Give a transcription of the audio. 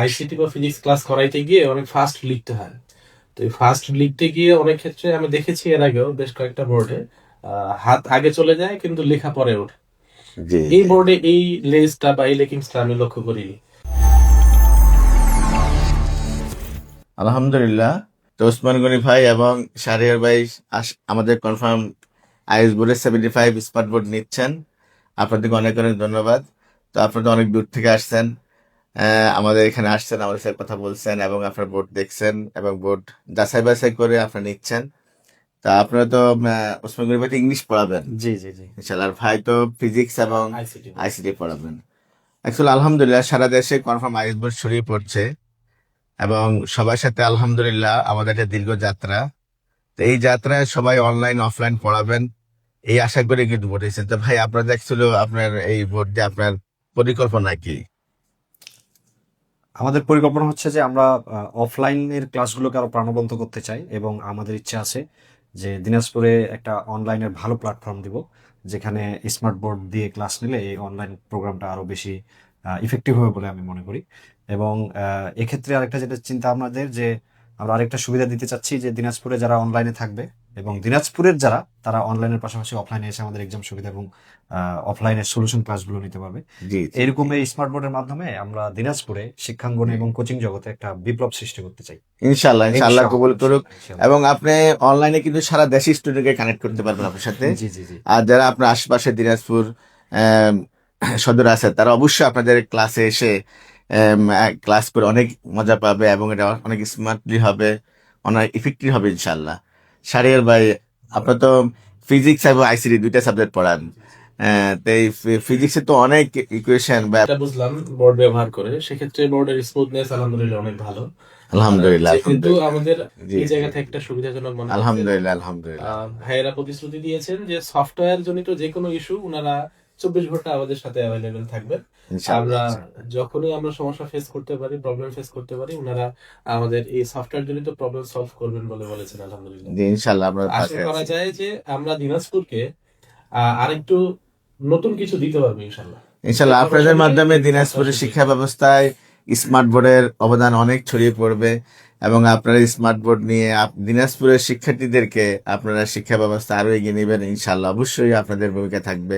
ICT বা physics class করাইতে গিয়ে অনেক ফাস্ট লিখতে হয়। তো এই ফাস্ট লিখতে গিয়ে অনেক ক্ষেত্রে আমি দেখেছি এর আগেও বেশ কয়েকটা বোর্ডে হাত আগে চলে যায় কিন্তু লেখা পরে ওঠে। জি এই জি। বোর্ডে এই লেজটা বা এই লেকিংসটা আমি লক্ষ্য করিনি। আলহামদুলিল্লাহ। তো ওসমান গনি ভাই এবং শাহরিয়ার ভাই আমাদের কনফার্ম আইএস বোর্ডে 75 স্মার্ট বোর্ড নিচ্ছেন। আপনাদেরকে অনেক অনেক ধন্যবাদ। তো আপনারা অনেক দূর থেকে আসছেন, আমাদের এখানে আসছেন, আমাদের সাথে কথা বলছেন এবং আপনার বোর্ড দেখছেন এবং বোর্ড যাচাই বাছাই করে আপনারা নিচ্ছেন। তা আপনারা তো ওসমান গনি ভাই তো ইংলিশ পড়াবেন জি জি জি। ইনশাল্লাহ, আর ভাই তো ফিজিক্স এবং আইসিটি। আইসিটি পড়াবেন। অ্যাকচুয়ালি আলহামদুলিল্লাহ সারা দেশে কনফার্ম আইএস বোর্ড ছড়িয়ে পড়ছে এবং সবার সাথে আলহামদুলিল্লাহ আমাদের একটা দীর্ঘ যাত্রা। তো এই যাত্রায় সবাই অনলাইন অফলাইন পড়াবেন এই আশা করে কিন্তু বলেছেন। তো ভাই আপনার দেখছিল আপনার এই বোর্ড দিয়ে আপনার পরিকল্পনা কি? আমাদের পরিকল্পনা হচ্ছে যে আমরা অফলাইনের ক্লাসগুলোকে আরো প্রাণবন্ত করতে চাই এবং আমাদের ইচ্ছা আছে যে দিনাজপুরে একটা অনলাইনের ভালো প্ল্যাটফর্ম দিব, যেখানে স্মার্ট বোর্ড দিয়ে ক্লাস নিলে এই অনলাইন প্রোগ্রামটা আরো বেশি ইফেক্টিভ হবে বলে আমি মনে করি। এবং এক্ষেত্রে আরেকটা যেটা চিন্তা আমাদের, যে আমরা আরেকটা সুবিধা দিতে চাচ্ছি যে দিনাজপুরে যারা অনলাইনে থাকবে এবং দিনাজপুরের যারা, তারা অনলাইনের পাশাপাশি অফলাইনে এসে আমাদের এক্সাম সুবিধা এবং অফলাইনের সলিউশন ক্লাসগুলো নিতে পারবে। জি জি এরকম জি। এই স্মার্ট বোর্ডের মাধ্যমে আমরা দিনাজপুরে শিক্ষাঙ্গনে এবং কোচিং জগতে একটা বিপ্লব সৃষ্টি করতে চাই। ইনশাল্লাহ ইনশাল্লাহ ইনশাআল্লাহ, কবুল করুক। ইনশাআল্লাহ, ইনশাআল্লাহ। এবং আপনি অনলাইনে কিন্তু সারা দেশের স্টুডেন্টকে কানেক্ট করতে পারবেন আপনার সাথে। জি জি জি। আর যারা আপনার আশেপাশে দিনাজপুর আম, সদর আছে তারা অবশ্যই আপনাদের ক্লাসে এসে ক্লাস করে অনেক মজা পাবে এবং এটা অনেক স্মার্টলি হবে, অনেক ইফেক্টিভ হবে ইনশাল্লাহ। শাহরিয়ার ভাই, আপনার তো ফিজিক্স এবং আইসিটি দুইটা সাবজেক্ট পড়ান। তো এই ফিজিক্সে তো অনেক ইকুয়েশন বা এটা বুঝলাম বোর্ড ব্যবহার করে, সেক্ষেত্রে বোর্ডের স্মুথনেস আলহামদুলিল্লাহ অনেক ভালো। আলহামদুলিল্লাহ যেহেতু আলহামদুলিল্লাহ। আমাদের জি এই জি জায়গা জি। থেকে একটা সুবিধাজনক মনে হচ্ছে, আলহামদুলিল্লাহ আলহামদুলিল্লাহ। ভাইয়েরা প্রতিশ্রুতি দিয়েছেন যে সফটওয়্যার জনিত যে কোনো ইস্যু উনারা 24 ঘন্টা আমাদের সাথে অ্যাভেলেবেল থাকবেন। ইনশাল্লাহ আমরা ইনশাল্লাহ। যখনই আমরা সমস্যা ফেস করতে পারি, প্রবলেম ফেস করতে পারি, উনারা আমাদের এই সফটওয়্যার জনিত প্রবলেম সলভ করবেন বলে বলেছেন আলহামদুলিল্লাহ। জি ইনশাল্লাহ আপনার আশা পাশে করা আছি। যায় যে আমরা দিনাজপুরকে আরেকটু নতুন কিছু দিতে পারবো ইনশাল্লাহ। ইনশাল্লাহ আপনাদের প্রশাসনকে মাধ্যমে এবং দিনাজপুরের ছাত্রাবাসীকে। শিক্ষা ব্যবস্থায় স্মার্ট বোর্ডের অবদান অনেক ছড়িয়ে পড়বে এবং আপনারা স্মার্ট বোর্ড নিয়ে দিনাজপুরের শিক্ষার্থীদেরকে আপনারা শিক্ষা ব্যবস্থা আরো এগিয়ে নেবেন ইনশাল্লাহ, অবশ্যই আপনাদের ভূমিকা থাকবে।